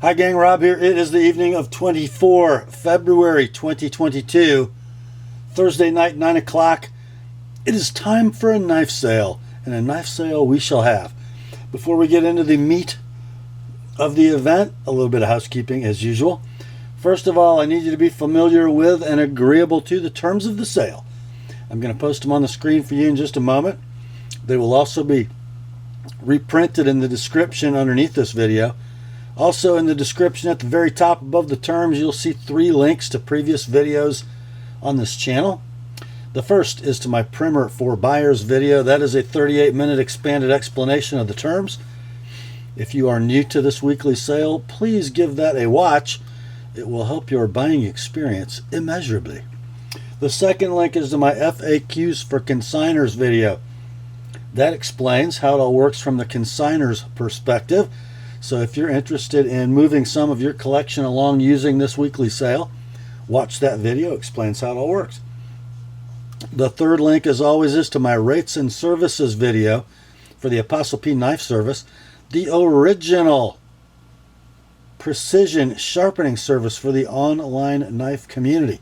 Hi gang, Rob here. It is the evening of 24 February 2022, Thursday night, 9 o'clock. It is time for a knife sale, and a knife sale we shall have. Before we get into the meat of the event, a little bit of housekeeping as usual. First of all, I need you to be familiar with and agreeable to the terms of the sale. I'm going to post them on the screen for you in just a moment. They will also be reprinted in the description underneath this video. Also in the description at the very top above the terms, you'll see 3 links to previous videos on this channel. The first is to my Primer for Buyers video. That is a 38-minute expanded explanation of the terms. If you are new to this weekly sale, please give that a watch. It will help your buying experience immeasurably. The second link is to my FAQs for Consignors video. That explains how it all works from the consignors perspective. So if you're interested in moving some of your collection along using this weekly sale, watch that video. It explains how it all works. The third link, as always, is to my rates and services video for the TheApostleP Knife Service, the original precision sharpening service for the online knife community.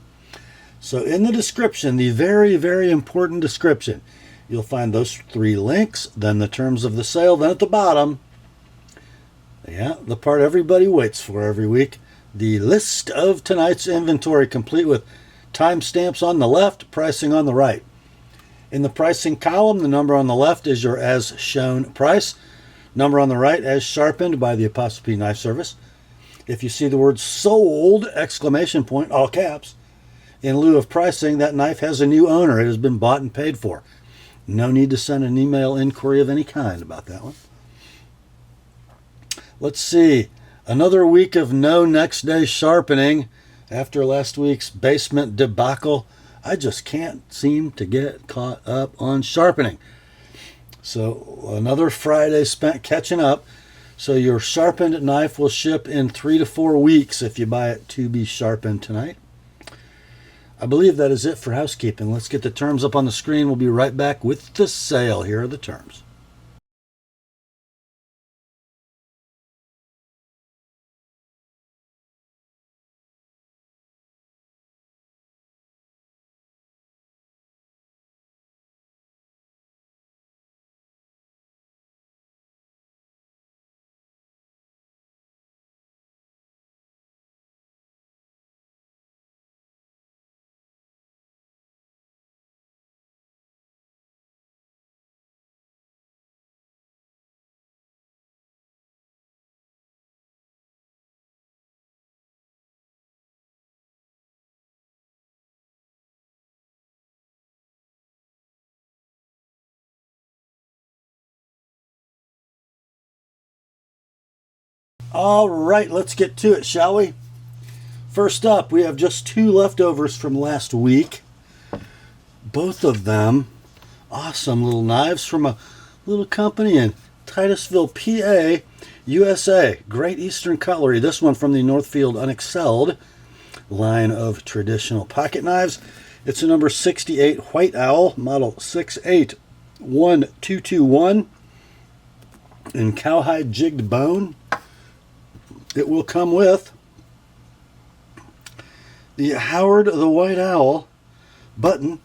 So in the description, the very, very important description, you'll find those 3 links, then the terms of the sale, then at the bottom, the part everybody waits for every week, the list of tonight's inventory, complete with timestamps on the left, pricing on the right. In the pricing column, the number on the left is your as shown price. Number on the right as sharpened by the TheApostleP Knife Service. If you see the word sold, exclamation point, all caps, in lieu of pricing, that knife has a new owner. It has been bought and paid for. No need to send an email inquiry of any kind about that one. Let's see. Another week of no next day sharpening after last week's basement debacle. I just can't seem to get caught up on sharpening. So another Friday spent catching up. So your sharpened knife will ship in 3 to 4 weeks if you buy it to be sharpened tonight. I believe that is it for housekeeping. Let's get the terms up on the screen. We'll be right back with the sale. Here are the terms. All right, let's get to it, shall we? First up, we have just 2 leftovers from last week. Both of them awesome little knives from a little company in Titusville, PA, USA. Great Eastern Cutlery. This one from the Northfield Unexcelled line of traditional pocket knives. It's a number 68 White Owl, model 681221 in cowhide jigged bone. It will come with the Howard the White Owl button,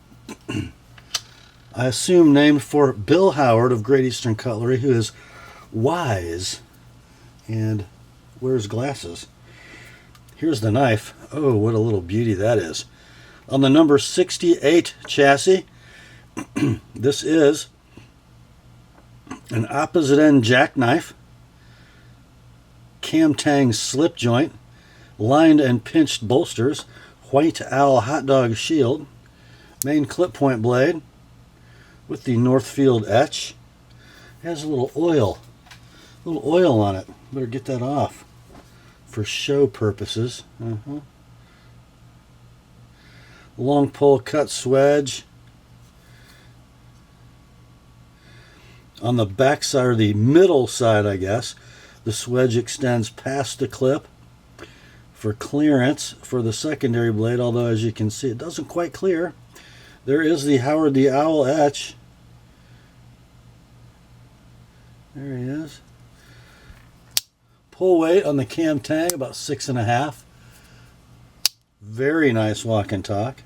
I assume named for Bill Howard of Great Eastern Cutlery, who is wise and wears glasses. Here's the knife. Oh, what a little beauty that is. On the number 68 chassis, this is an opposite end jackknife, Camtang slip joint, lined and pinched bolsters, White Owl hot dog shield, main clip point blade with the Northfield etch. It has a little oil on it. Better get that off for show purposes. Long pole cut swedge. On the back side, or the middle side, I guess, the swedge extends past the clip for clearance for the secondary blade, although as you can see it doesn't quite clear. There is the Howard the Owl etch. There he is. Pull weight on the cam tang, about 6.5. Very nice walk and talk.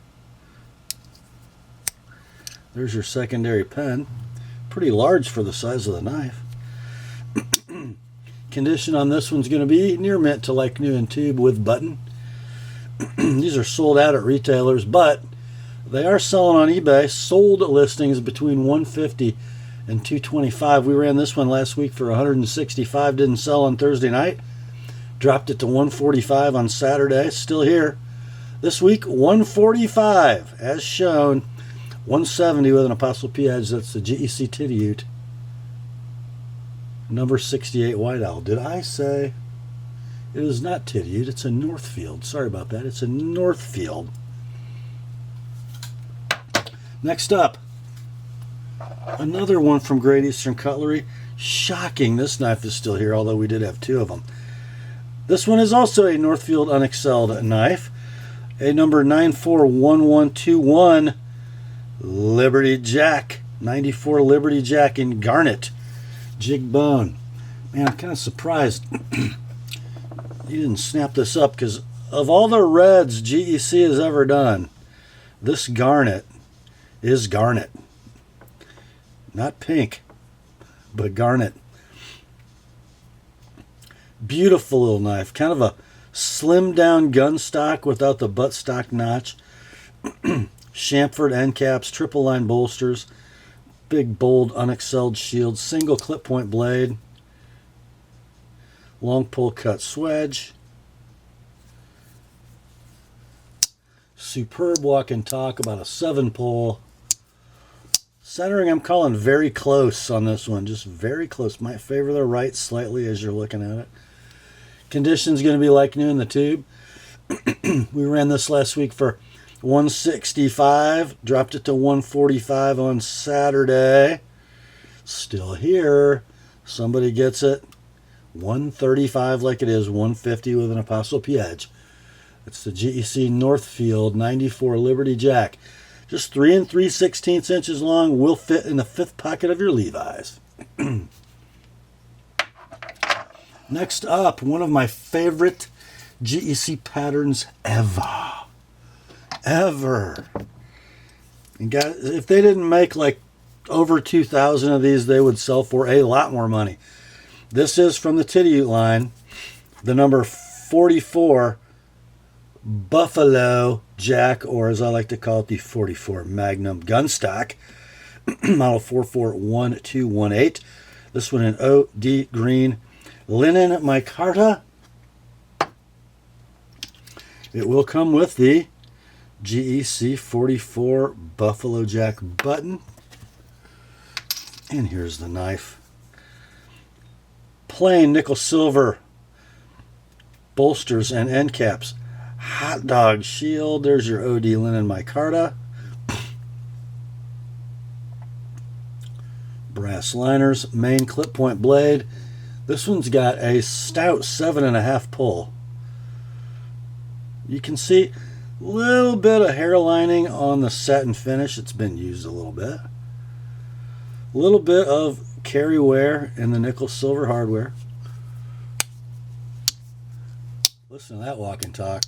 There's your secondary pen. Pretty large for the size of the knife. Condition on this one's going to be near mint to like new in tube with button. These are sold out at retailers, but they are selling on eBay. Sold listings between $150 and $225. We ran this one last week for $165. Didn't sell on Thursday night. Dropped it to $145 on Saturday. Still here. This week, $145 as shown. $170 with an Apostle P edge. That's the GEC Tidioute. Number 68 White Owl. Did I say it is not Tidioute? It's a Northfield. Sorry about that. It's a Northfield. Next up, another one from Great Eastern Cutlery. Shocking, this knife is still here, although we did have two of them. This one is also a Northfield unexcelled knife. A number 941121 Liberty Jack. 94 Liberty Jack in garnet. Jig bone. Man, I'm kind of surprised you didn't snap this up, because of all the reds GEC has ever done, this garnet is garnet. Not pink, but garnet. Beautiful little knife. Kind of a slimmed down gun stock without the buttstock notch. Chamfered end caps, triple line bolsters. Big, bold, unexcelled shield. Single clip point blade. Long pull cut swedge. Superb walk and talk, about a 7 pull. Centering, I'm calling very close on this one. Just very close. Might favor the right slightly as you're looking at it. Condition's going to be like new in the tube. We ran this last week for $165, dropped it to $145 on Saturday. Still here. Somebody gets it. $135 like it is, $150 with an Apostle P edge. It's the GEC Northfield 94 Liberty Jack. Just 3 3/16 inches long. Will fit in the 5th pocket of your Levi's. Next up, one of my favorite GEC patterns ever. And guys, if they didn't make like over 2,000 of these, they would sell for a lot more money. This is from the Tidioute line, the number 44 Buffalo Jack, or as I like to call it, the 44 Magnum gun stock, model 441218. This one in OD green linen micarta. It will come with the GEC 44 Buffalo Jack button. And here's the knife. Plain nickel silver bolsters and end caps. Hot dog shield. There's your OD linen micarta. Brass liners. Main clip point blade. This one's got a stout 7.5 pull. You can see a little bit of hair lining on the satin finish. It's been used a little bit. A little bit of carry wear in the nickel silver hardware. Listen to that walk and talk.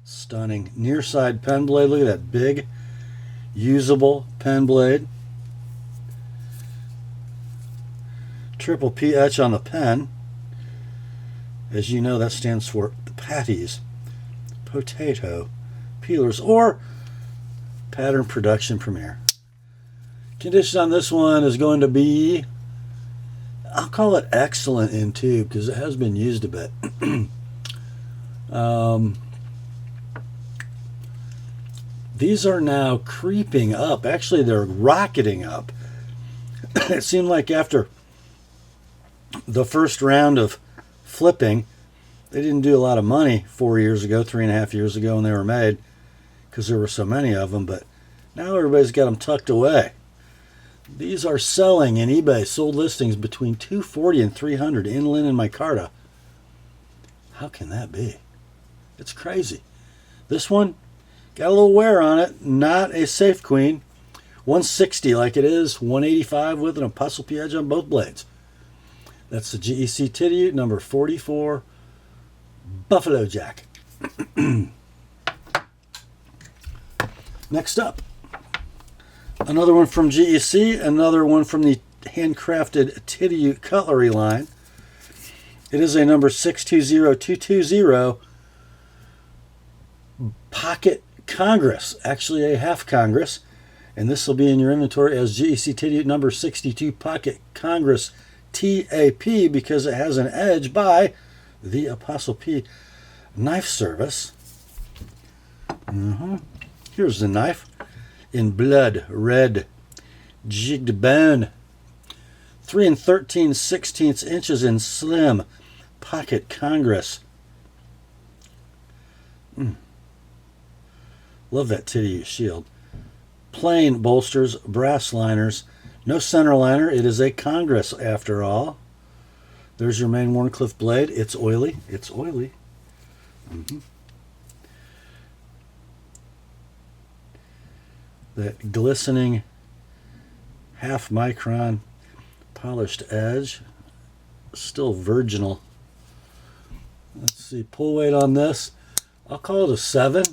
Stunning. Near side pen blade. Look at that big, usable pen blade. Triple P etch on the pen. As you know, that stands for the Patty's Potato Peelers, or Pattern Production Premier. Condition on this one is going to be, I'll call it excellent in tube, because it has been used a bit. These are now creeping up. Actually, they're rocketing up. It seemed like after the first round of flipping, they didn't do a lot of money 4 years ago, 3.5 years ago when they were made, because there were so many of them, but now everybody's got them tucked away. These are selling in eBay, sold listings between $240 and $300 in linen micarta. How can that be? It's crazy. This one got a little wear on it, not a safe queen. $160 like it is, $185 with an Apostle P edge on both blades. That's the GEC Tidioute number 44, Buffalo Jack. Next up, another one from GEC, another one from the handcrafted Tidioute cutlery line. It is a number 620220 Pocket Congress, actually a half Congress, and this will be in your inventory as GEC Tidioute number 62 Pocket Congress TAP because it has an edge by TheApostleP Knife Service. Here's the knife in blood red jigged bone, 3 13/16 inches in slim Pocket Congress. Love that Tidioute shield. Plain bolsters, brass liners, no center liner. It is a Congress after all. There's your main Wharncliffe blade. It's oily. It's oily. That glistening half micron polished edge. Still virginal. Let's see, pull weight on this. I'll call it a 7.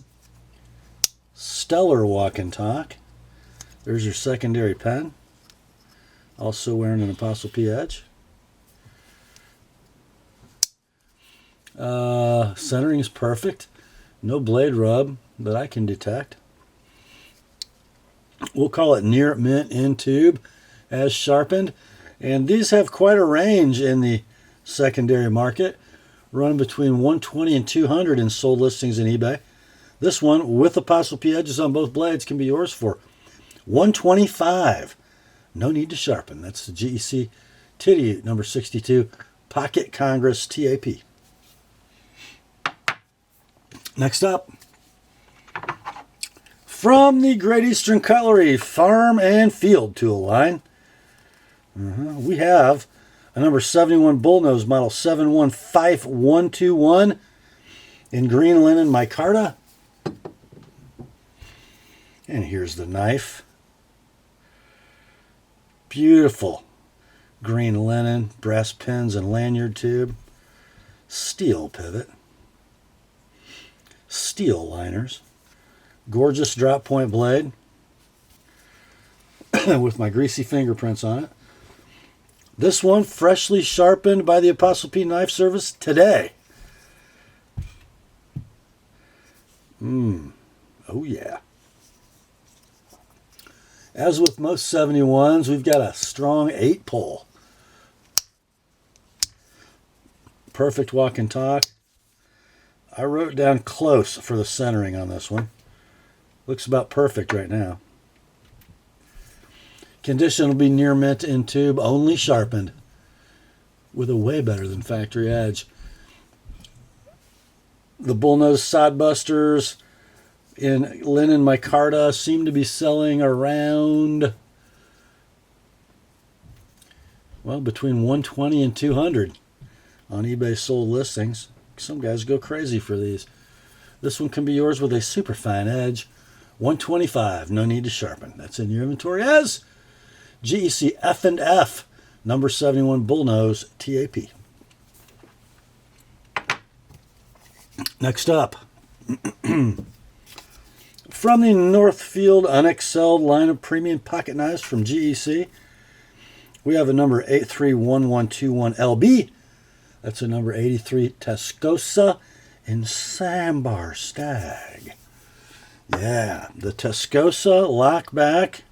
Stellar walk and talk. There's your secondary pen. Also wearing an Apostle P edge. Centering is perfect. No blade rub that I can detect. We'll call it near mint in tube as sharpened. And these have quite a range in the secondary market. Run between 120 and 200 in sold listings in eBay. This one with Apostle P edges on both blades can be yours for $125. No need to sharpen. That's the GEC Tidioute number 62 Pocket Congress TAP. Next up, from the Great Eastern Cutlery Farm and Field tool line, we have a number 71 bullnose model 715121 in green linen micarta. And here's the knife. Beautiful green linen, brass pins and lanyard tube, steel pivot, steel liners, gorgeous drop point blade with my greasy fingerprints on it. This one freshly sharpened by the Apostle P Knife Service today. Oh yeah. As with most 71s, we've got a strong 8 pull. Perfect walk and talk. I wrote down close for the centering on this one. Looks about perfect right now. Condition will be near mint in tube, only sharpened, with a way better than factory edge. The bullnose sod busters in linen micarta seem to be selling around, well, between 120 and 200 on eBay sold listings. Some guys go crazy for these. This one can be yours with a super fine edge. $125. No need to sharpen. That's in your inventory as GEC F&F number 71 bullnose TAP. Next up, from the Northfield unexcelled line of premium pocket knives from GEC, we have a number 831121LB. That's a number 83 Tascosa in Sambar Stag. Yeah, the Tascosa lockback.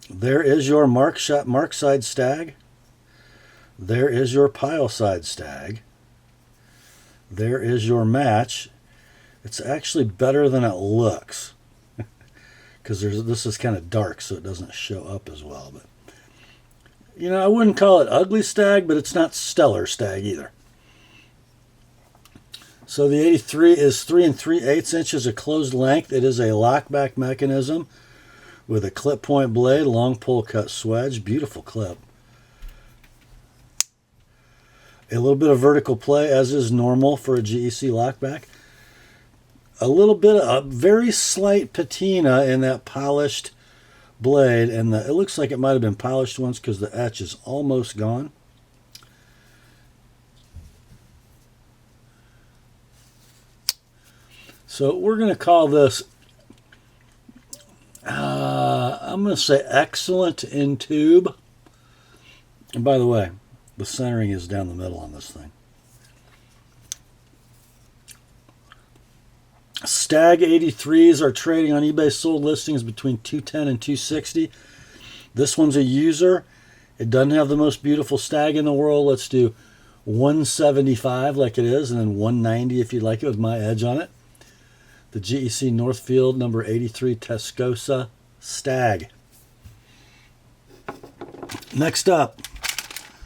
There is your mark side stag. There is your pile side stag. There is your match. It's actually better than it looks because this is kind of dark, so it doesn't show up as well. But you know, I wouldn't call it ugly stag, but it's not stellar stag either. So the 83 is 3 3/8 inches of closed length. It is a lockback mechanism with a clip point blade, long pull cut swedge, beautiful clip. A little bit of vertical play, as is normal for a GEC lockback. A little bit of a very slight patina in that polished blade, and it looks like it might have been polished once because the etch is almost gone. So we're going to call this, I'm going to say excellent in tube. And by the way, the centering is down the middle on this thing. Stag 83s are trading on eBay sold listings between $210 and $260. This one's a user. It doesn't have the most beautiful stag in the world. Let's do $175 like it is, and then $190 if you'd like it with my edge on it. The GEC Northfield number 83 Tascosa Stag. Next up,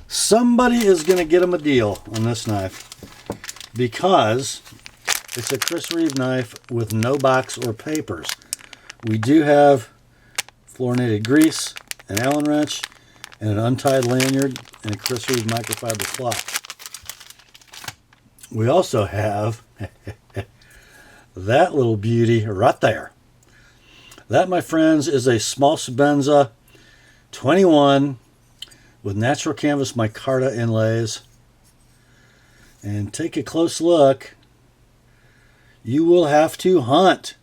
somebody is going to get them a deal on this knife because it's a Chris Reeve knife with no box or papers. We do have fluorinated grease, an Allen wrench, and an untied lanyard, and a Chris Reeve microfiber cloth. We also have that little beauty right there. That, my friends, is a small Sebenza 21 with natural canvas micarta inlays. And take a close look. You will have to hunt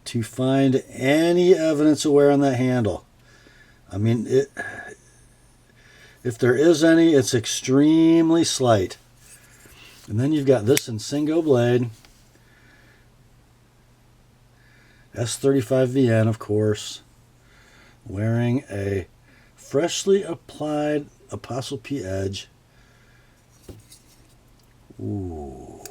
to find any evidence of wear on that handle. I mean, if there is any, it's extremely slight. And then you've got this Insingo blade. S35VN, of course. Wearing a freshly applied TheApostleP edge. Ooh.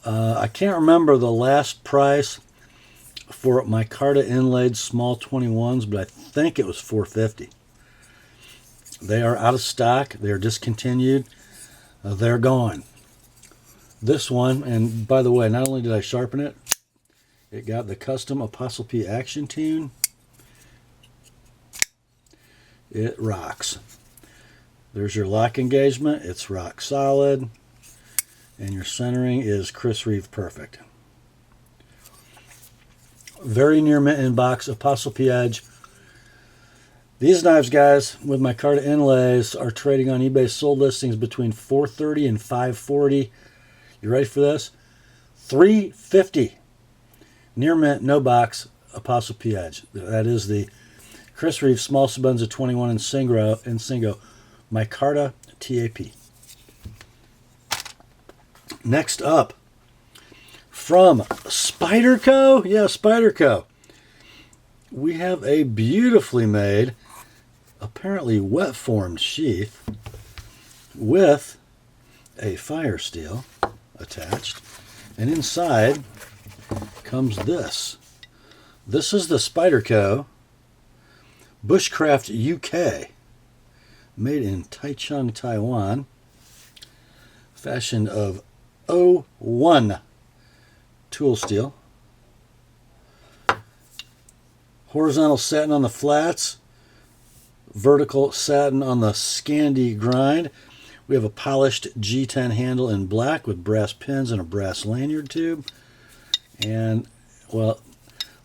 I can't remember the last price for micarta inlaid small 21s, but I think it was $450. They are out of stock. They are discontinued. They're gone. This one, and by the way, not only did I sharpen it, it got the custom TheApostleP action tune. It rocks. There's your lock engagement. It's rock solid. And your centering is Chris Reeve perfect. Very near mint in box, TheApostleP edge. These knives, guys, with micarta inlays, are trading on eBay sold listings between $430 and $540. You ready for this? $350. Near mint, no box, TheApostleP edge. That is the Chris Reeve Small Sebenza 21 Insingo micarta TAP. Next up, from Spyderco, yeah, Spyderco, we have a beautifully made, apparently wet formed sheath with a fire steel attached, and inside comes this. This is the Spyderco Bushcraft UK, made in Taichung, Taiwan, fashioned of 01 tool steel. Horizontal satin on the flats, vertical satin on the Scandi grind. We have a polished G10 handle in black with brass pins and a brass lanyard tube. And, well,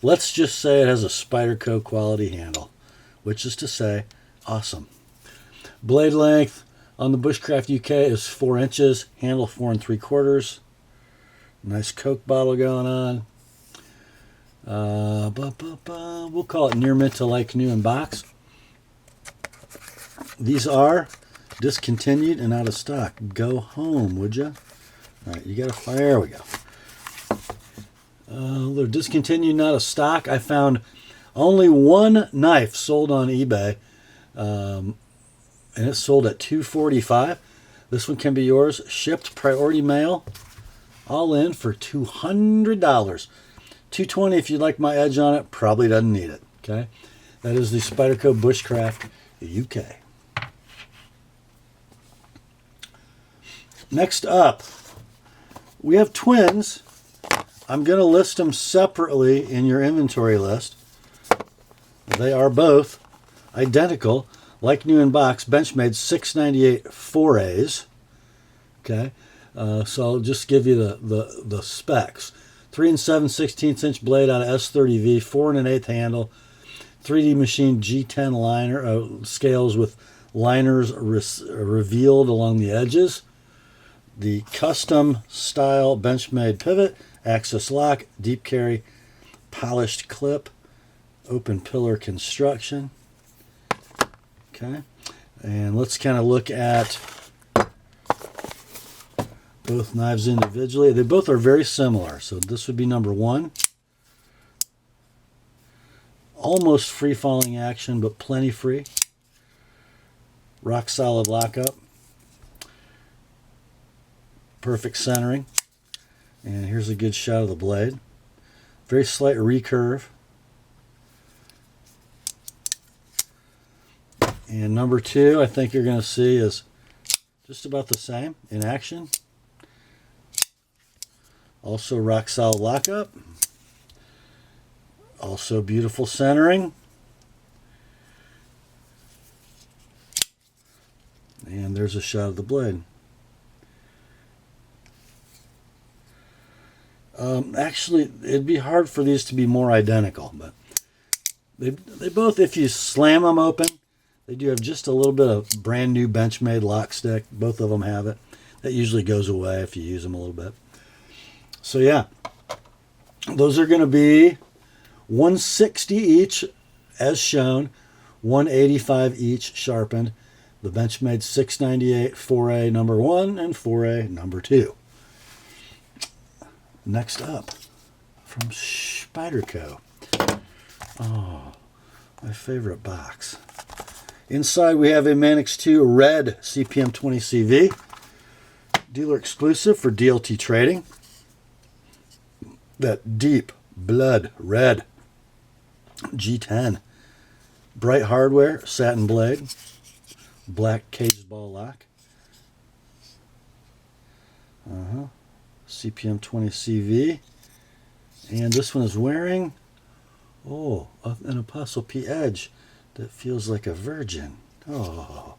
let's just say it has a Spyderco quality handle, which is to say, awesome. Blade length on the Bushcraft UK is 4 inches, handle 4 3/4. Nice Coke bottle going on. We'll call it near mint to like new in box. These are discontinued and out of stock. Go home, would you? All right, you got to fire. There we go. They're discontinued and out of stock. I found only one knife sold on eBay, and it's sold at $245. This one can be yours. Shipped priority mail, all in for $200. $220 if you'd like my edge on it. Probably doesn't need it. Okay, that is the Spyderco Bushcraft UK. Next up, we have twins. I'm going to list them separately in your inventory list. They are both identical, like new in box, Benchmade 698 Forays. Okay, so I'll just give you the specs. 3 7/16 inch blade out of S30V, 4 1/8 handle, 3D machine G10 liner scales with liners revealed along the edges. The custom style Benchmade pivot, access lock, deep carry, polished clip, open pillar construction. Okay, and let's kind of look at both knives individually. They both are very similar. So this would be number 1. Almost free falling action, but plenty free. Rock solid lockup. Perfect centering. And here's a good shot of the blade. Very slight recurve. And number 2, I think you're going to see is just about the same in action. Also rock solid lockup. Also beautiful centering. And there's a shot of the blade. Actually, it'd be hard for these to be more identical, but they both, if you slam them open, they do have just a little bit of brand new Benchmade lock stick. Both of them have it. That usually goes away if you use them a little bit. So yeah, those are going to be $160 each as shown, $185 each sharpened. The Benchmade $698 Foray number 1 and Foray number 2. Next up, from Spyderco. Oh, my favorite box. Inside we have a Manix 2 red CPM 20CV. Dealer exclusive for DLT trading. That deep blood red G10. Bright hardware, satin blade. Black cage ball lock. CPM 20 CV. And this one is wearing, an ApostleP edge that feels like a virgin. Oh,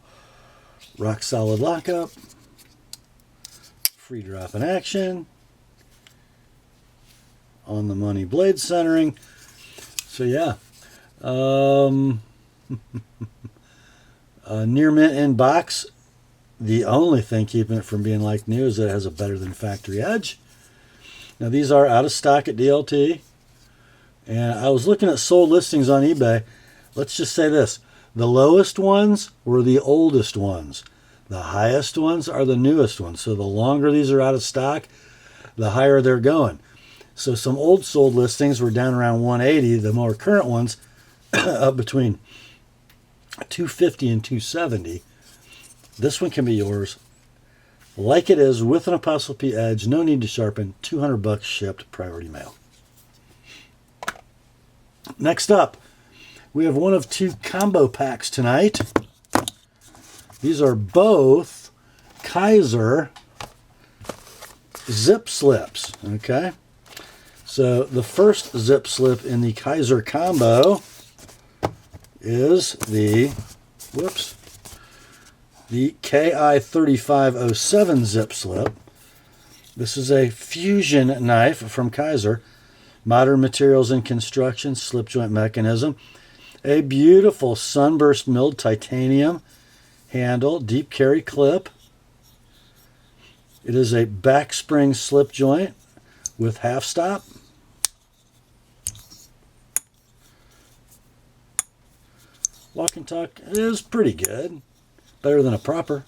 rock solid lockup. Free drop in action. On the money blade centering. So yeah. Near mint in box. The only thing keeping it from being like new is that it has a better than factory edge. Now these are out of stock at DLT. And I was looking at sold listings on eBay. Let's just say this. The lowest ones were the oldest ones. The highest ones are the newest ones. So the longer these are out of stock, the higher they're going. So some old sold listings were down around 180. The more current ones up between 250 and 270. This one can be yours like it is with an ApostleP edge. No need to sharpen. $200 shipped, priority mail. Next up, we have one of 2 combo packs tonight. These are both Kizer ZipSlips. Okay. So the first ZipSlip in the Kizer combo is the KI3507 ZipSlip. This is a fusion knife from Kizer. Modern materials and construction, slip joint mechanism. A beautiful sunburst milled titanium handle, deep carry clip. It is a back spring slip joint with half stop. Walk and tuck is pretty good. Better than a proper.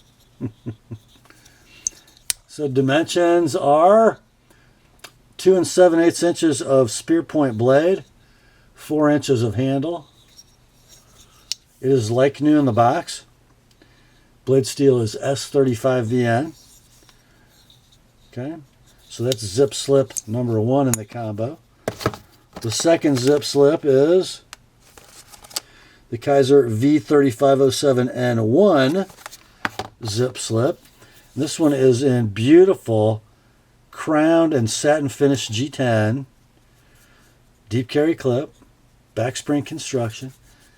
So dimensions are 2 7/8 inches of spear point blade, 4 inches of handle. It is like new in the box. Blade steel is S35VN. Okay, so that's ZipSlip number 1 in the combo. The second ZipSlip is the Kizer V3507N1 ZipSlip. This one is in beautiful crowned and satin finished G10, deep carry clip, back spring construction,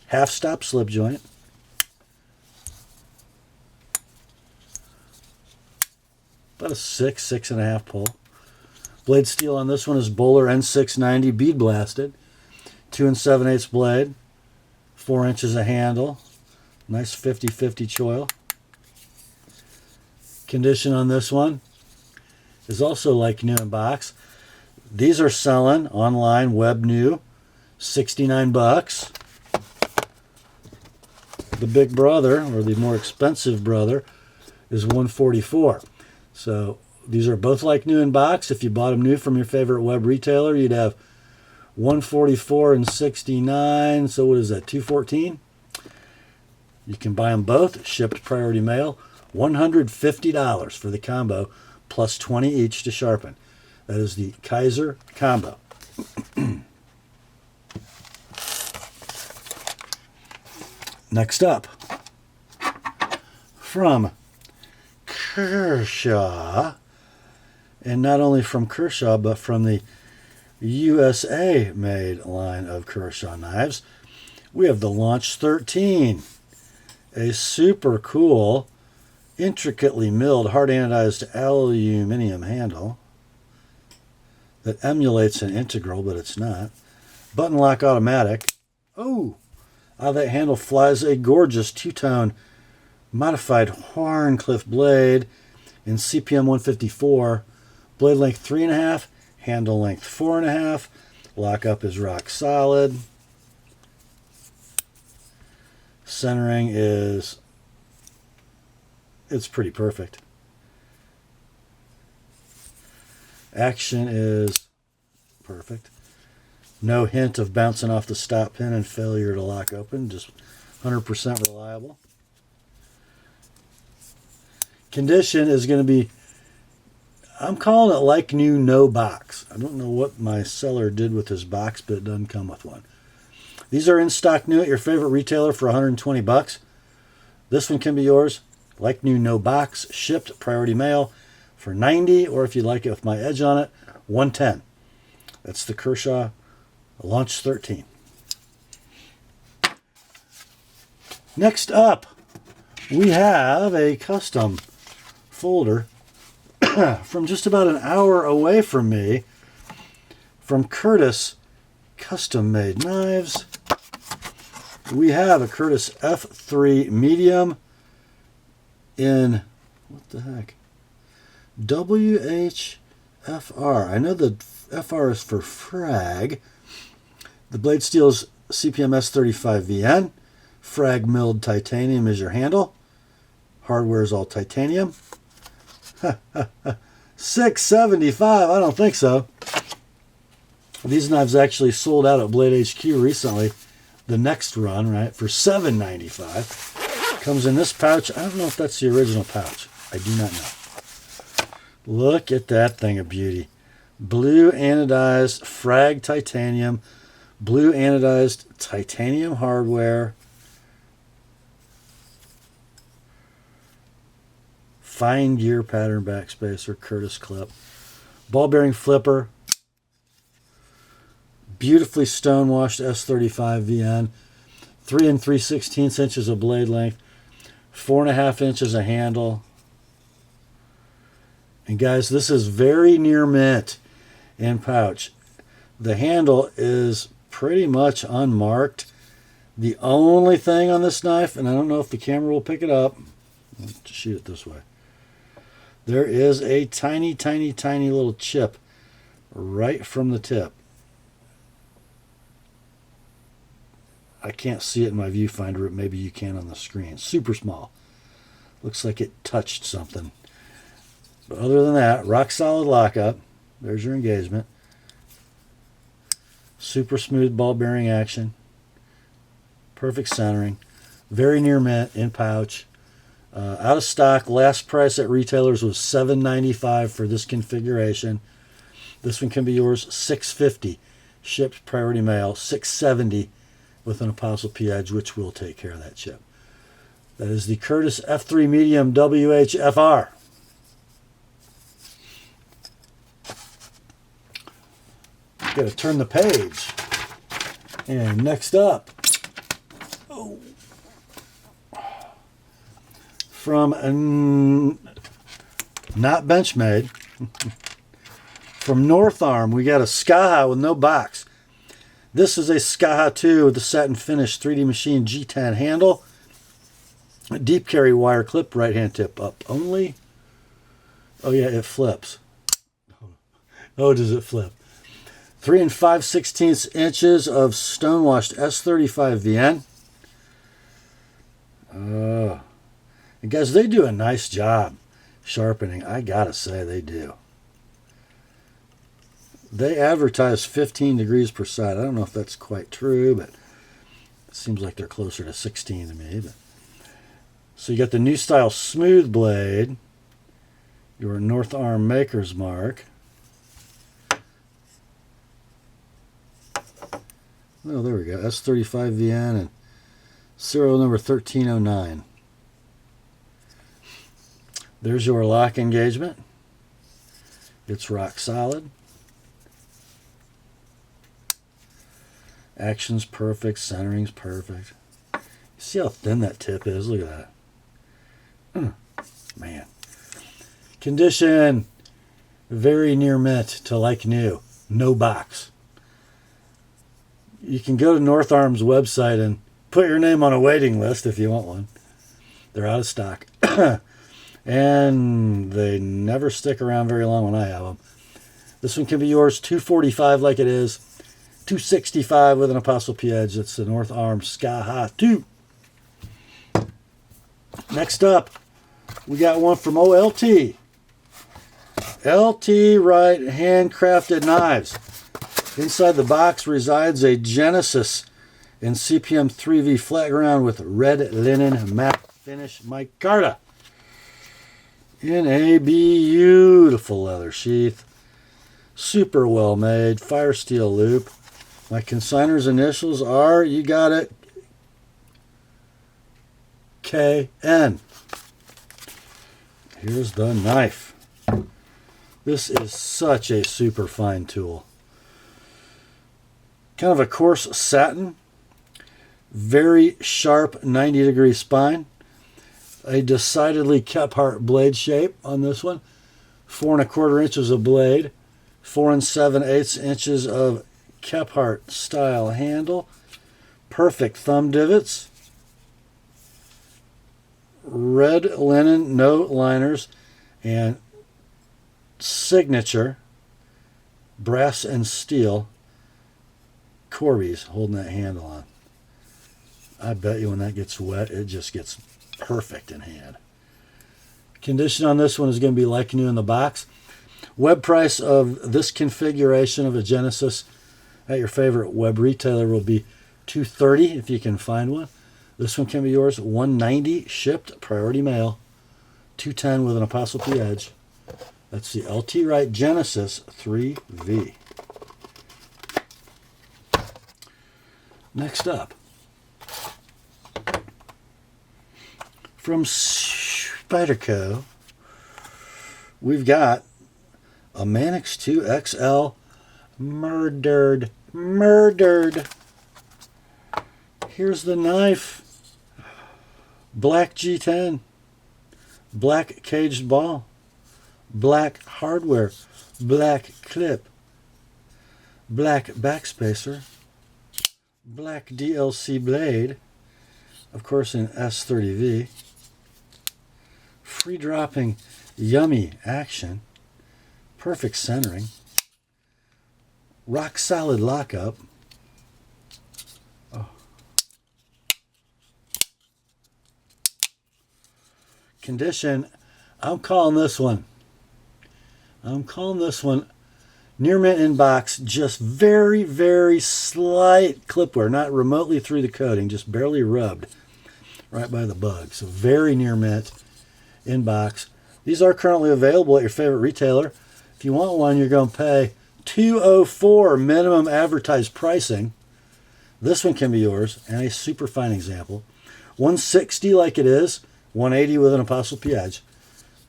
half stop slip joint. About a 6.5 pull. Blade steel on this one is Bowler N690 bead blasted, 2 7/8 blade. 4 inches of handle. Nice 50-50 choil. Condition on this one is also like new in box. These are selling online, web new, $69. The big brother, or the more expensive brother, is $144. So these are both like new in box. If you bought them new from your favorite web retailer, you'd have $144 and $69. So what is that, $214? You can buy them both, shipped priority mail, $150 for the combo, plus $20 each to sharpen. That is the Kizer combo. Next up, from Kershaw, and not only from Kershaw, but from the USA made line of Kershaw knives, we have the Launch 13, a super cool, intricately milled, hard anodized aluminum handle that emulates an integral, but it's not. Button lock automatic. Oh, out of that handle flies a gorgeous two-tone modified Wharncliffe blade in CPM 154. Blade length 3.5, handle length 4.5. Lockup is rock solid. Centering is, it's pretty perfect. Action is perfect. No hint of bouncing off the stop pin and failure to lock open. Just 100% reliable. Condition is going to be, I'm calling it like new, no box. I don't know what my seller did with his box, but it doesn't come with one. These are in stock new at your favorite retailer for $120. This one can be yours. Like new, no box, shipped priority mail for $90, or if you like it with my edge on it, $110. That's the Kershaw Launch 13. Next up, we have a custom folder from just about an hour away from me, from Curtis Custom Made Knives. We have a Curtis F3 medium in, what the heck, WHFR. I know the FR is for frag. The blade steel is CPMS 35VN. Frag milled titanium is your handle. Hardware is all titanium. $675. I don't think so. These knives actually sold out at Blade HQ recently. The next run, right, for $795. Comes in this pouch. I don't know if that's the original pouch. I do not know. Look at that thing of beauty. Blue anodized frag titanium. Blue anodized titanium hardware. Fine gear pattern backspacer, Curtis clip. Ball bearing flipper. Beautifully stonewashed S35 VN. 3 3/16 inches of blade length. 4.5 inches of handle. And guys, this is very near mint in pouch. The handle is pretty much unmarked. The only thing on this knife, and I don't know if the camera will pick it up. Let's shoot it this way. There is a tiny, tiny, tiny little chip right from the tip. I can't see it in my viewfinder, but maybe you can on the screen. Super small. Looks like it touched something. But other than that, rock solid lockup. There's your engagement. Super smooth ball bearing action. Perfect centering. Very near mint in pouch. Out of stock. Last price at retailers was $795 for this configuration. This one can be yours, $650. Shipped priority mail, $670 with an ApostleP edge, which will take care of that chip. That is the Curtis F3 Medium WHFR. Got to turn the page. And next up, from not Benchmade, from North Arm, we got a Skaha with no box. This is a Skaha 2 with the satin finish 3D machine G10 handle. A deep carry wire clip, right hand tip up only. Oh yeah, it flips. Oh, does it flip? 3 5/16 inches of stonewashed S35 VN. And guys, they do a nice job sharpening. I gotta say, they do. They advertise 15 degrees per side. I don't know if that's quite true, but it seems like they're closer to 16 to me. But. So you got the new style smooth blade, your North Arm Maker's Mark. Oh, there we go. S35 VN and serial number 1309. There's your lock engagement. It's rock solid. Action's perfect. Centering's perfect. You see how thin that tip is? Look at that. Man. Condition. Very near mint to like new. No box. You can go to North Arm's website and put your name on a waiting list if you want one. They're out of stock. And they never stick around very long when I have them. This one can be yours. $245 like it is. $265 with an ApostleP edge. It's the North Arm Skaha 2. Next up, we got one from OLT. LT Wright handcrafted knives. Inside the box resides a Genesis in CPM 3V flat ground with red linen matte finish micarta in a beautiful leather sheath. Super well made. Fire steel loop. My consignor's initials are, you got it, KN. Here's the knife. This is such a super fine tool. Kind of a coarse satin. Very sharp 90-degree spine. A decidedly Kershaw blade shape on this one. 4 1/4 inches of blade. 4 7/8 inches of Kershaw style handle. Perfect thumb divots. Red linen, no liners, and signature brass and steel Corby's holding that handle on. I bet you when that gets wet, it just gets perfect in hand. Condition on this one is going to be like new in the box. Web price of this configuration of a Genesis at your favorite web retailer will be $230 if you can find one. This one can be yours. $190 shipped, priority mail. $210 with an ApostleP edge. That's the LT Wright Genesis 3V. Next up, from Spyderco, we've got a Manix 2XL murdered. Here's the knife. Black G10. Black caged ball. Black hardware. Black clip. Black backspacer. Black DLC blade. Of course in S30V. Free dropping yummy action. Perfect centering. Rock solid lockup. Oh. Condition, I'm calling this one near mint in box, just very, very slight clip wear, not remotely through the coating, just barely rubbed right by the bug. So very near mint in box. These are currently available at your favorite retailer. If you want one, you're going to pay $204 minimum advertised pricing. This one can be yours, and a super fine example. $160 like it is, $180 with an ApostleP edge.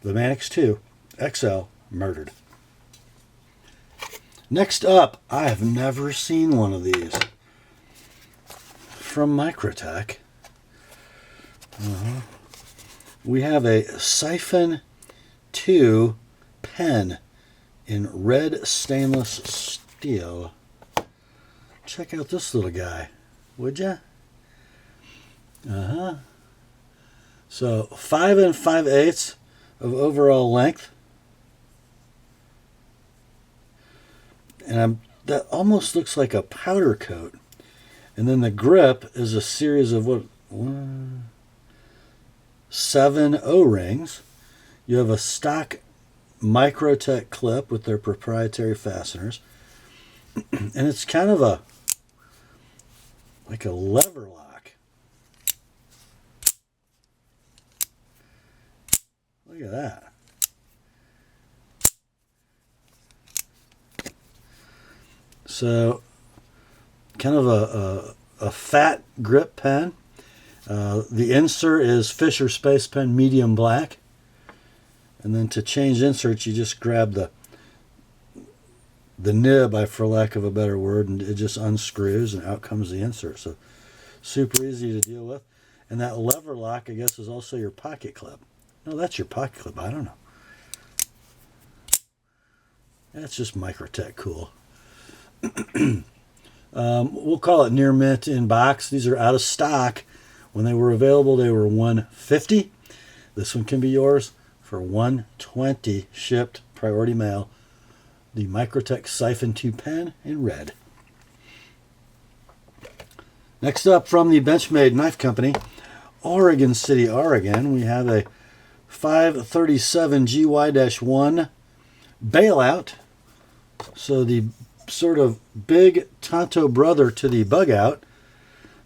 The Manix 2 XL murdered. Next up, I have never seen one of these. From Microtech, we have a Siphon 2 pen in red stainless steel. Check out this little guy, would ya? So 5 5/8 of overall length. And that almost looks like a powder coat. And then the grip is a series of 7 O-rings. You have a stock Microtech clip with their proprietary fasteners. And it's kind of like a lever lock. Look at that. So, kind of a fat grip pen. The insert is Fisher Space Pen medium black. And then to change inserts, you just grab the nib, for lack of a better word, and it just unscrews and out comes the insert. So super easy to deal with. And that lever lock, I guess, is also your pocket clip. No, that's your pocket clip. I don't know. That's just Microtech cool. We'll call it near mint in box. These are out of stock. When they were available, they were $150. This one can be yours for $120 shipped priority mail. The Microtech Siphon 2 pen in red. Next up, from the Benchmade Knife Company, Oregon City, Oregon, we have a 537 GY-1 bailout. So the sort of big Tonto brother to the bug out.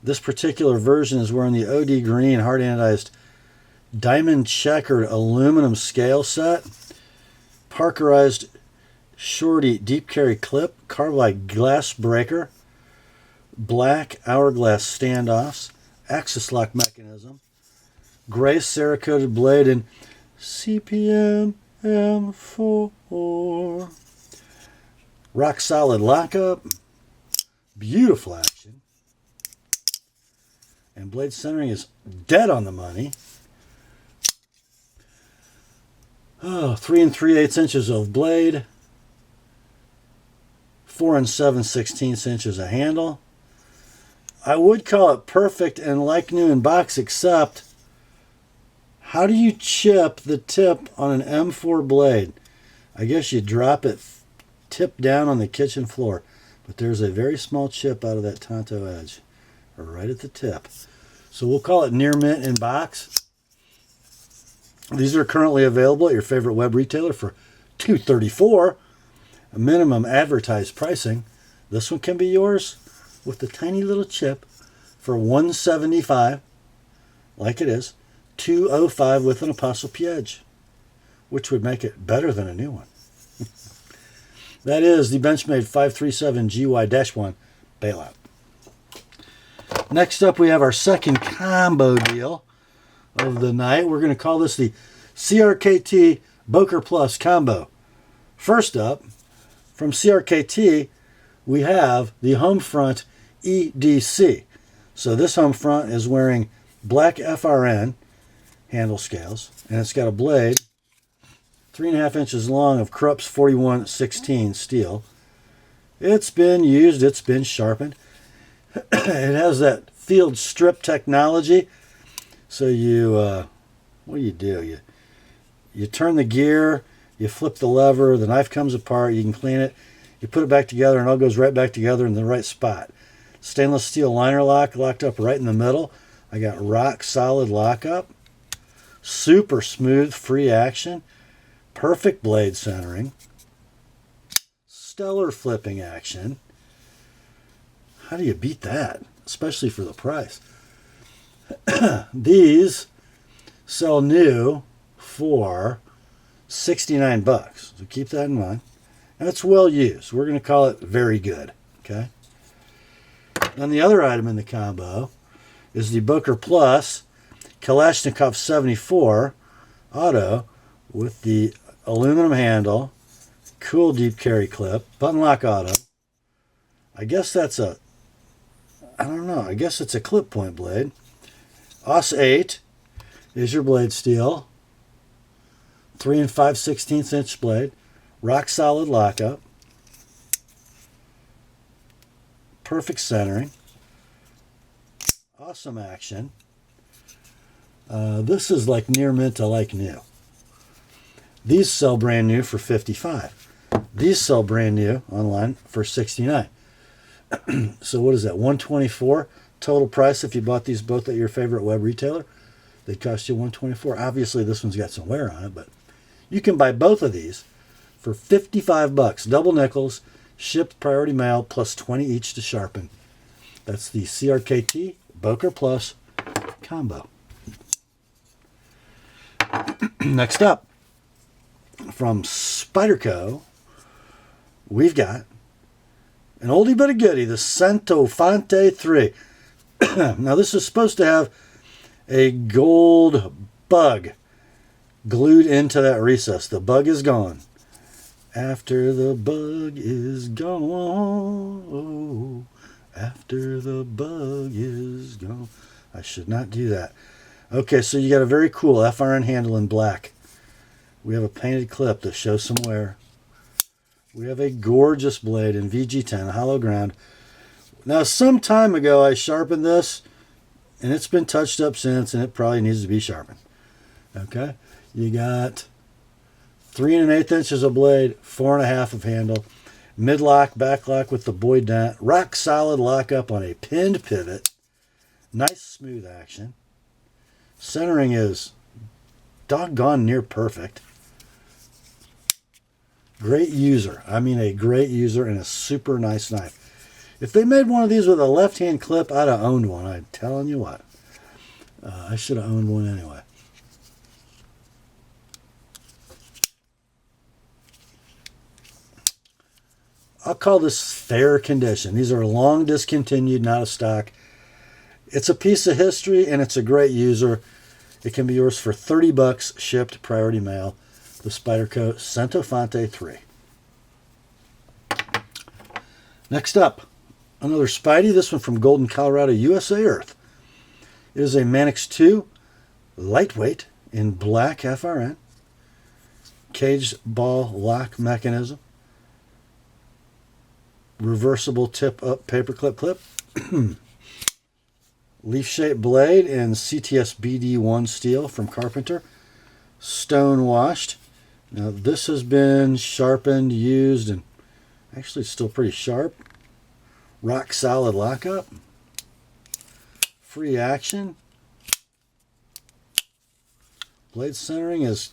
This particular version is wearing the OD green hard anodized diamond checkered aluminum scale set, parkerized shorty deep carry clip, carbide glass breaker, black hourglass standoffs, axis lock mechanism, gray Cerakoted blade in CPM M4, rock solid lockup, beautiful action, and blade centering is dead on the money. 3 3/8 inches of blade, 4 7/16 inches of handle. I would call it perfect and like new in box, except how do you chip the tip on an M4 blade? I guess you drop it tip down on the kitchen floor, but there's a very small chip out of that Tonto edge, right at the tip. So we'll call it near mint in box. These are currently available at your favorite web retailer for $234, a minimum advertised pricing. This one can be yours with the tiny little chip for $175, like it is, $205 with an ApostleP edge, which would make it better than a new one. That is the Benchmade 537 GY-1 bailout. Next up, we have our second combo deal of the night. We're going to call this the CRKT Boker Plus combo. First up, from CRKT, we have the home front EDC. So this home front is wearing black FRN handle scales, and it's got a blade 3.5 inches long of Krupp's 4116 steel. It's been used, it's been sharpened. It has that field strip technology. So what do? You turn the gear, you flip the lever, the knife comes apart, you can clean it, you put it back together, and it all goes right back together in the right spot. Stainless steel liner lock locked up right in the middle. I got rock solid lockup. Super smooth, free action. Perfect blade centering. Stellar flipping action. How do you beat that? Especially for the price. These sell new for $69. So keep that in mind. And it's well used. We're going to call it very good. Okay. And the other item in the combo is the Boker Plus Kalashnikov 74 Auto with the aluminum handle, cool deep carry clip, button lock auto. I guess that's I guess it's a clip point blade. AUS 8 is your blade steel. 3 5/16 inch blade. Rock solid lockup. perfect centering. Awesome action. This is like near mint to like new. These sell brand new for $55. These sell brand new online for $69. So what is that? $124 total price if you bought these both at your favorite web retailer. They cost you $124. Obviously, this one's got some wear on it, but you can buy both of these for $55. Double nickels, shipped priority mail, plus 20 each to sharpen. That's the CRKT Boker Plus combo. Next up, from Spyderco, we've got an oldie but a goodie, the Centofonte 3. Now, this is supposed to have a gold bug glued into that recess. The bug is gone. After the bug is gone, after the bug is gone. I should not do that. Okay, so you got a very cool FRN handle in black. We have a painted clip that shows some wear. We have a gorgeous blade in VG10, hollow ground. Now, some time ago, I sharpened this, and it's been touched up since, and it probably needs to be sharpened. Okay, you got 3 1/8 inches of blade, 4 1/2 of handle, mid-lock, back lock with the Boyd dent, rock solid lockup on a pinned pivot, nice smooth action. Centering is doggone near perfect. Great user. I mean, a great user and a super nice knife. If they made one of these with a left-hand clip, I'd have owned one. I'm telling you what. I should have owned one anyway. I'll call this fair condition. These are long discontinued, not a stock. It's a piece of history, and it's a great user. It can be yours for $30 shipped priority mail. The Spyderco Centofonte 3. Next up, another Spidey. This one from Golden, Colorado, USA Earth. It is a Manix 2, lightweight, in black FRN. Cage ball lock mechanism. Reversible tip-up paperclip clip. Leaf-shaped blade in CTS BD1 steel from Carpenter. Stone washed. Now, this has been sharpened, used, and actually it's still pretty sharp. Rock solid lockup. Free action. Blade centering is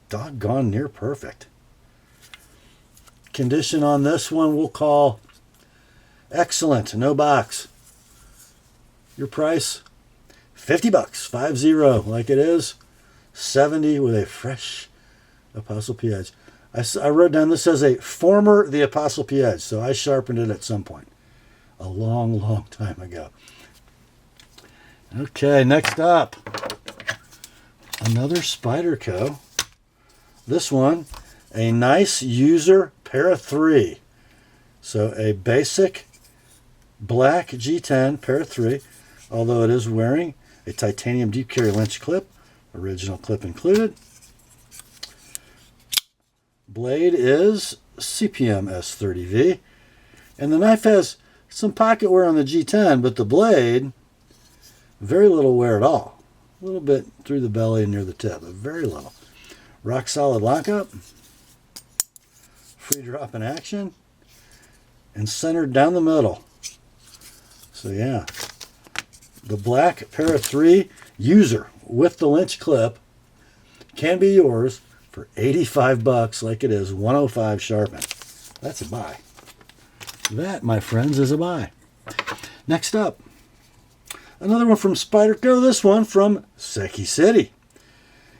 doggone near perfect. Condition on this one we'll call excellent, no box. Your price, $50, 50, like it is. 70 with a fresh Apostle P edge. I wrote down this as a former The Apostle P edge, so I sharpened it at some point. A long, long time ago. Okay, next up. Another Spyderco. This one, a nice user para 3. So a basic black G10 para 3, although it is wearing a titanium deep carry Lynch clip. Original clip included. Blade is CPM S30V. And the knife has some pocket wear on the G10, but the blade, very little wear at all. A little bit through the belly and near the tip, but very little. Rock solid lockup. Free drop in action. And centered down the middle. So yeah. The black para 3 user with the Lynch clip can be yours for $85 like it is, 105 sharpen. That's a buy. That, my friends, is a buy. Next up, another one from Spyderco, this one from Seki City.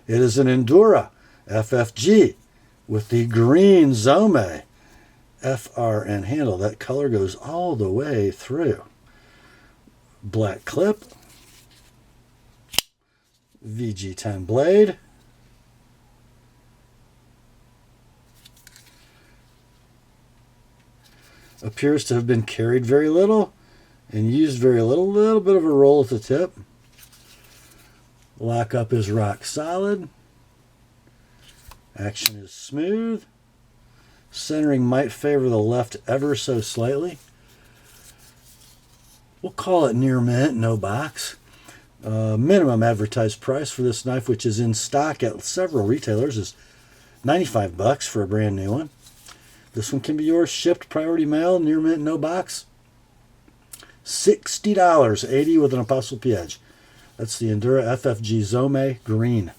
It is an Endura FFG with the green Zome FRN handle. That color goes all the way through. Black clip. VG10 blade. Appears to have been carried very little and used very little. A little bit of a roll at the tip. Lockup is rock solid. Action is smooth. Centering might favor the left ever so slightly. We'll call it near mint, no box. Minimum advertised price for this knife, which is in stock at several retailers, is $95 for a brand new one. This one can be yours, shipped priority mail, near mint, no box. $60, $80 with an ApostleP edge. That's the Endura FFG Zome Green.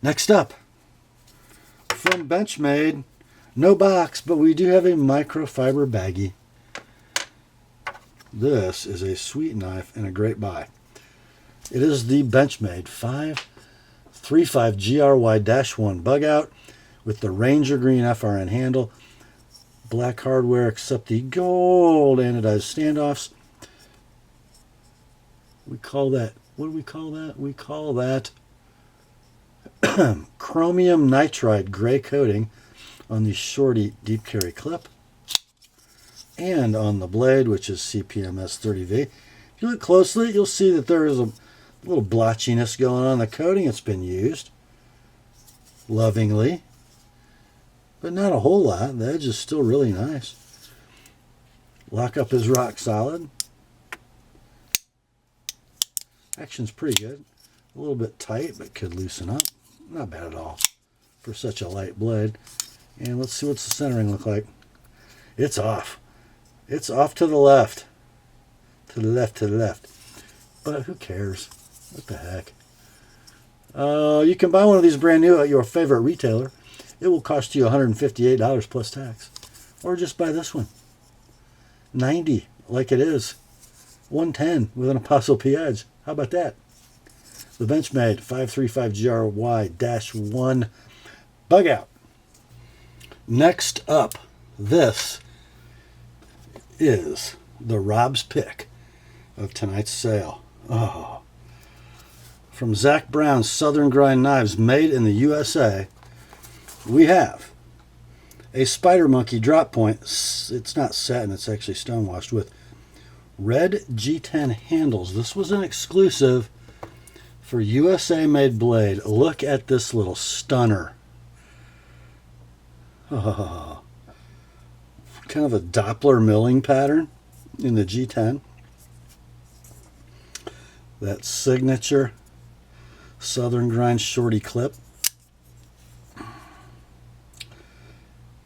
Next up, from Benchmade, no box, but we do have a microfiber baggie. This is a sweet knife and a great buy. It is the Benchmade 535 GRY-1 bug out with the Ranger Green FRN handle. Black hardware except the gold anodized standoffs. We call that, what do we call that? We call that chromium nitride gray coating on the shorty deep carry clip and on the blade, which is CPMS 30V. If you look closely, you'll see that there is a little blotchiness going on. The coating, it's been used lovingly, but not a whole lot. The edge is still really nice. Lockup is rock solid. Action's pretty good. A little bit tight, but could loosen up. Not bad at all for such a light blade. And let's see what's the centering look like. It's off. It's off to the left. To the left, to the left. But who cares? What the heck? You can buy one of these brand new at your favorite retailer. It will cost you $158 plus tax. Or just buy this one. $90 like it is. $110 with an ApostleP edge. How about that? The Benchmade 535 GRY-1 bug out. Next up, this is the Rob's pick of tonight's sale. Oh. From Zach Brown's Southern Grind Knives, made in the USA, we have a Spider Monkey drop point. It's not satin, it's actually stonewashed with red G10 handles. This was an exclusive for USA made blade. Look at this little stunner. Oh. Kind of a Doppler milling pattern in the G10. That signature Southern Grind shorty clip.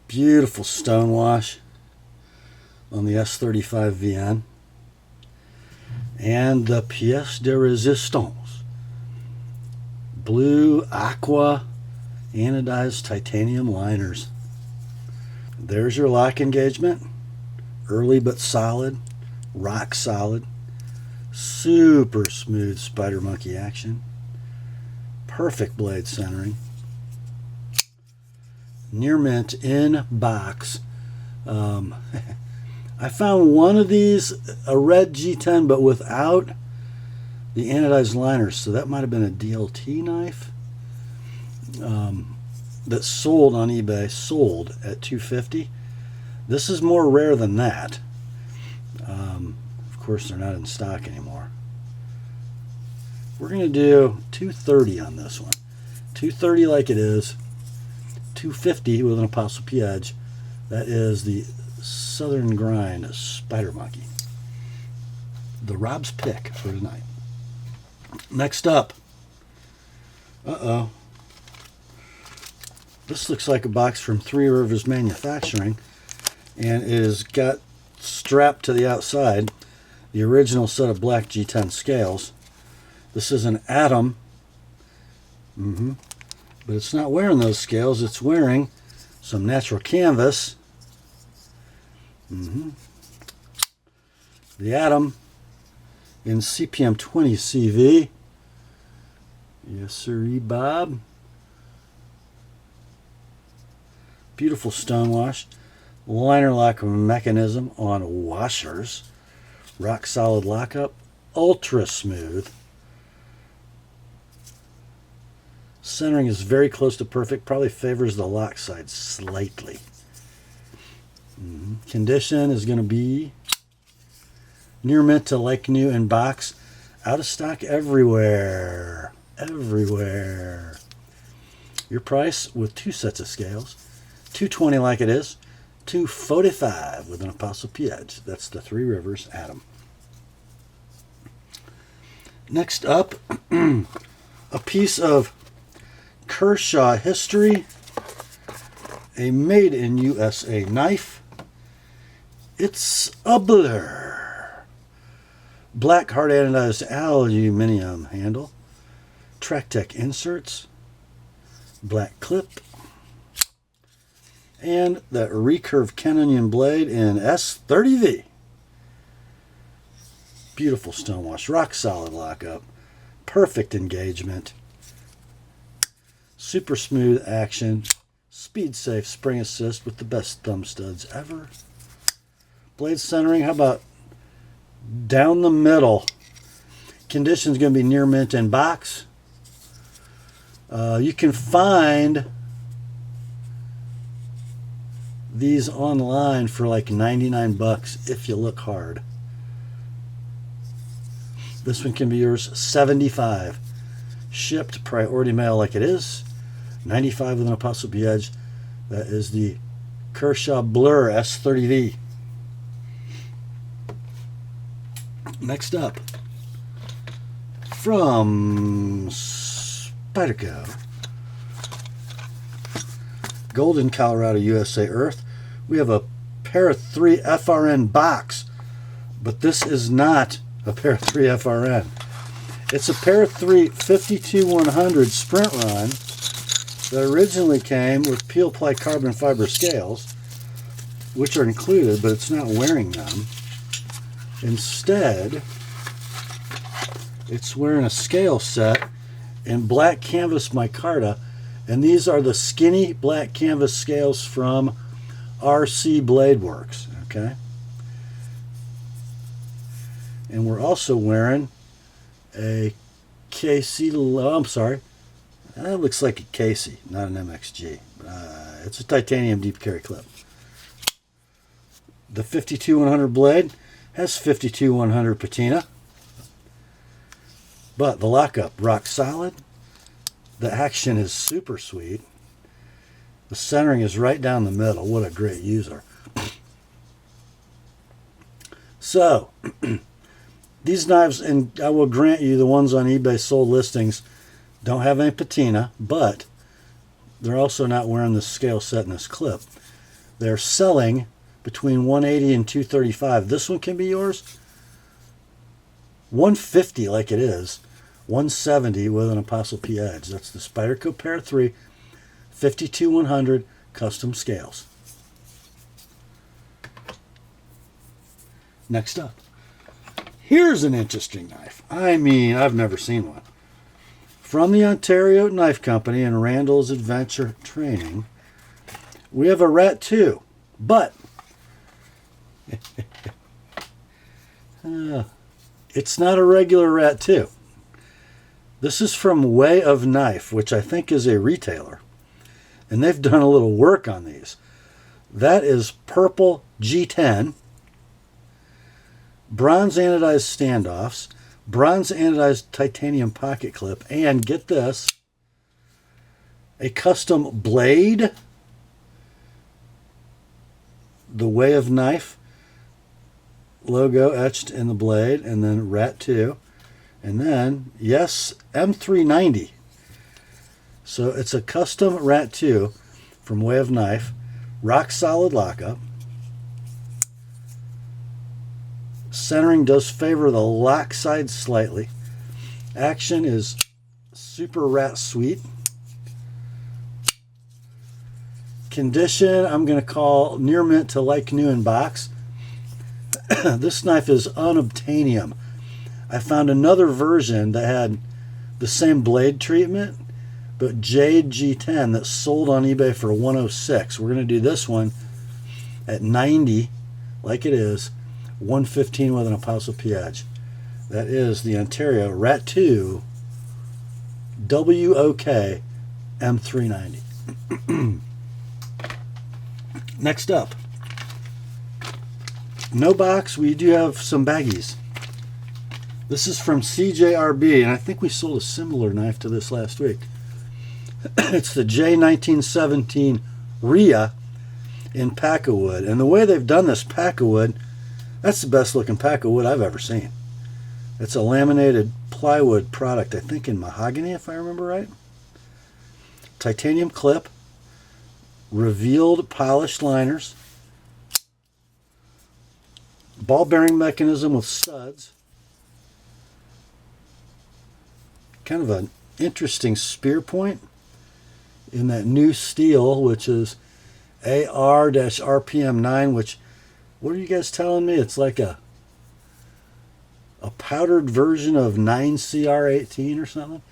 Beautiful stonewash on the S35 VN. And the pièce de résistance. Blue aqua anodized titanium liners. There's your lock engagement. Early but solid. Rock solid. Super smooth Spider Monkey action. Perfect blade centering. Near mint in box. I found one of these, a red G10, but without the anodized liners. So that might have been a DLT knife that sold on eBay, sold at $250. This is more rare than that. Of course, they're not in stock anymore. We're going to do $230 on this one. $230 like it is. $250 with an ApostleP edge. That is the Southern Grind Spider Monkey. The Rob's pick for tonight. Next up. This looks like a box from Three Rivers Manufacturing, and it has got strapped to the outside the original set of black G10 scales. This is an Atom, but it's not wearing those scales. It's wearing some natural canvas. The Atom in CPM 20 CV. Yes, sirree, Bob. Beautiful stonewash. Liner lock mechanism on washers. Rock solid lockup. Ultra smooth. Centering is very close to perfect. Probably favors the lock side slightly. Condition is going to be near mint to like new in box. Out of stock everywhere. Everywhere. Your price with two sets of scales. $220 like it is. 245 with an apostrophe edge. That's the Three Rivers Atom. Next up, a piece of Kershaw history, a made in USA knife. It's a blur. Black hard anodized aluminum handle, TrackTech inserts, black clip, and that recurve Kenonian blade in S30V. Beautiful stonewash, rock solid lockup, perfect engagement, super smooth action, speed safe spring assist with the best thumb studs ever. Blade centering, how about down the middle? Condition's going to be near mint in box. You can find these online for like 99 bucks if you look hard. This one can be yours, $75. Shipped priority mail like it is, $95 with an apostrophe edge. That is the Kershaw Blur S30V. Next up, from Spyderco, Golden, Colorado, USA Earth, we have a pair of 3 FRN box, but this is not a pair of 3 FRN. It's a pair of 3 52-100 sprint run that originally came with peel ply carbon fiber scales, which are included, but it's not wearing them. Instead, it's wearing a scale set in black canvas micarta, and these are the skinny black canvas scales from RC Blade Works. Okay, and we're also wearing a KC. Oh, I'm sorry, that looks like a Casey, not an MXG. It's a titanium deep carry clip. The 52-100 blade has 52-100 patina, but the lockup rock solid. The action is super sweet. The centering is right down the middle. What a great user. So, these knives, and I will grant you the ones on eBay sold listings don't have any patina, but they're also not wearing the scale set in this clip. They're selling between $180 and $235. This one can be yours. $150 like it is. $170 with an apostrophe edge. That's the Spyderco Pair 3 52-100 custom scales. Next up, here's an interesting knife. I mean, I've never seen one. From the Ontario Knife Company and Randall's Adventure Training, we have a Rat 2, but it's not a regular Rat 2. This is from Way of Knife, which I think is a retailer. And they've done a little work on these. That is purple G10, bronze anodized standoffs, bronze anodized titanium pocket clip, and get this, a custom blade, the Way of Knife logo etched in the blade, and then Rat 2. And then, yes, M390. So it's a custom Rat 2 from Way of Knife. Rock solid lockup. Centering does favor the lock side slightly. Action is super rat sweet. Condition, I'm going to call near mint to like new in box. This knife is unobtainium. I found another version that had the same blade treatment, but Jade G10 that sold on eBay for $106. We're going to do this one at $90, like it is, $115 with an apostrophe edge. That is the Ontario Rat 2 WOK M390. Next up, no box, we do have some baggies. This is from CJRB, and I think we sold a similar knife to this last week. It's the J1917 RIA in pack of wood. And the way they've done this pack of wood, that's the best looking pack of wood I've ever seen. It's a laminated plywood product, I think in mahogany, if I remember right. Titanium clip, revealed polished liners, ball bearing mechanism with studs. Kind of an interesting spear point in that new steel, which is AR-RPM 9, which, what are you guys telling me? It's like a powdered version of 9CR18 or something.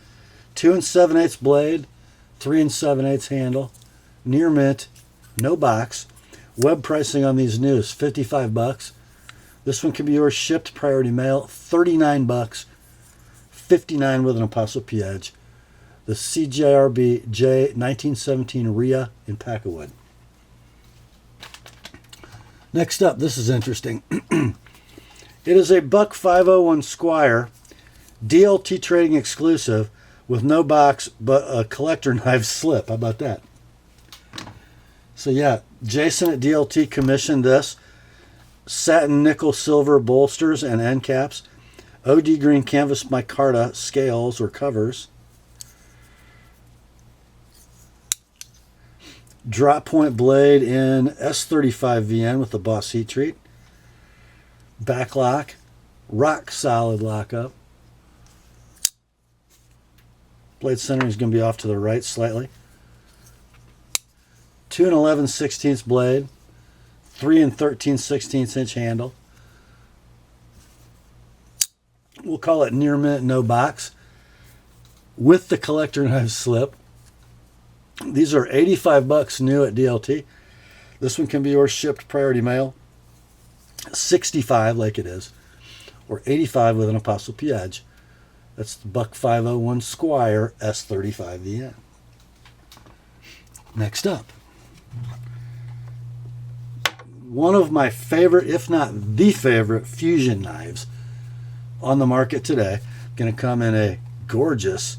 2 7/8 blade, 3 7/8 handle, near mint, no box. Web pricing on these new is $55. This one can be yours shipped priority mail, $39, $59 with an Apostle P edge. The CJRB J 1917 RIA in pack of wood. Next up, this is interesting. It is a Buck 501 Squire, DLT trading exclusive with no box but a collector knife slip. How about that? So yeah, Jason at DLT commissioned this. Satin nickel silver bolsters and end caps. OD green canvas micarta scales or covers. Drop point blade in S35 VN with the Boss heat treat. Back lock, rock solid lockup. Blade centering is going to be off to the right slightly. 2 11/16 blade, 3 13/16 inch handle. We'll call it near mint, no box, with the collector knife slip. These are $85 new at DLT. This one can be yours shipped priority mail. $65 like it is, or $85 with an Apostle P edge. That's the Buck 501 Squire S35 VN. Next up, one of my favorite, if not the favorite, fusion knives on the market today. Going to come in a gorgeous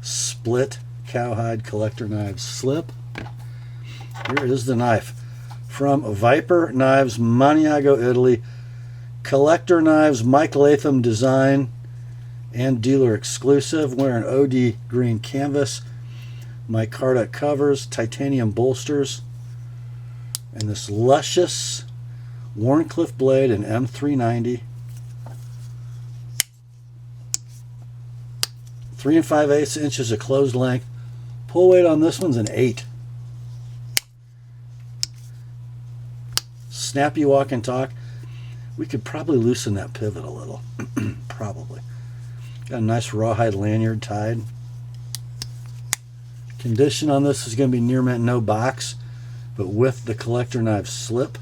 split cowhide collector knives slip. Here is the knife from Viper Knives, Maniago, Italy. Collector knives, Mike Latham design and dealer exclusive. Wearing OD green canvas, micarta covers, titanium bolsters, and this luscious Wharncliffe blade in M390. 3 5/8 inches of closed length. Pull weight on this one's an 8. Snappy walk and talk. We could probably loosen that pivot a little. Probably. Got a nice rawhide lanyard tied. Condition on this is going to be near mint, no box, but with the collector knife slip.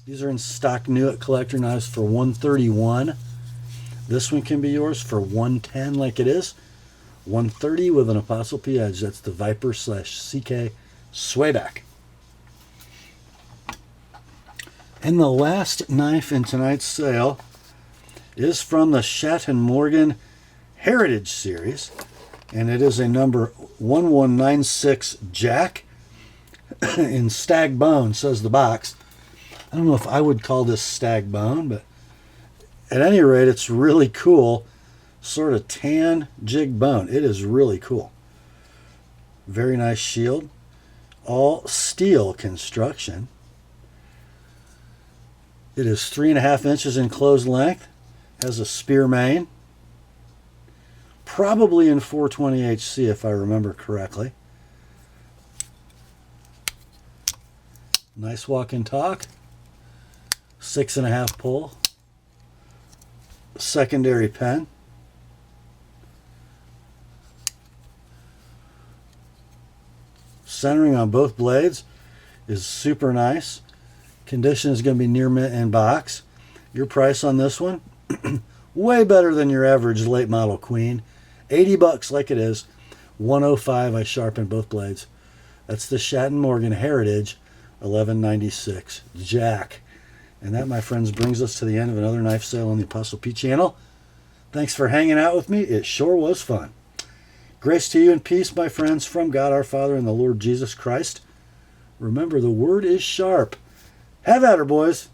These are in stock new at Collector Knives for $131. This one can be yours for $110 like it is. $130 with an Apostle P edge. That's the Viper / CK Swayback. And the last knife in tonight's sale is from the Schatt & Morgan Heritage Series. And it is a number 1196 Jack in stag bone, says the box. I don't know if I would call this stag bone, but at any rate, it's really cool. Sort of tan jig bone. It is really cool. Very nice shield. All steel construction. It is 3.5 inches in closed length. Has a spear main. Probably in 420 HC if I remember correctly. Nice walk and talk. 6.5 pull. Secondary pen. Centering on both blades is super nice. Condition is going to be near mint and box. Your price on this one, way better than your average late model Queen. $80 like it is. $105 I sharpened both blades. That's the Schatt & Morgan Heritage 1196 Jack. And that, my friends, brings us to the end of another knife sale on the Apostle P channel. Thanks for hanging out with me. It sure was fun. Grace to you and peace, my friends, from God our Father and the Lord Jesus Christ. Remember, the word is sharp. Have at her, boys.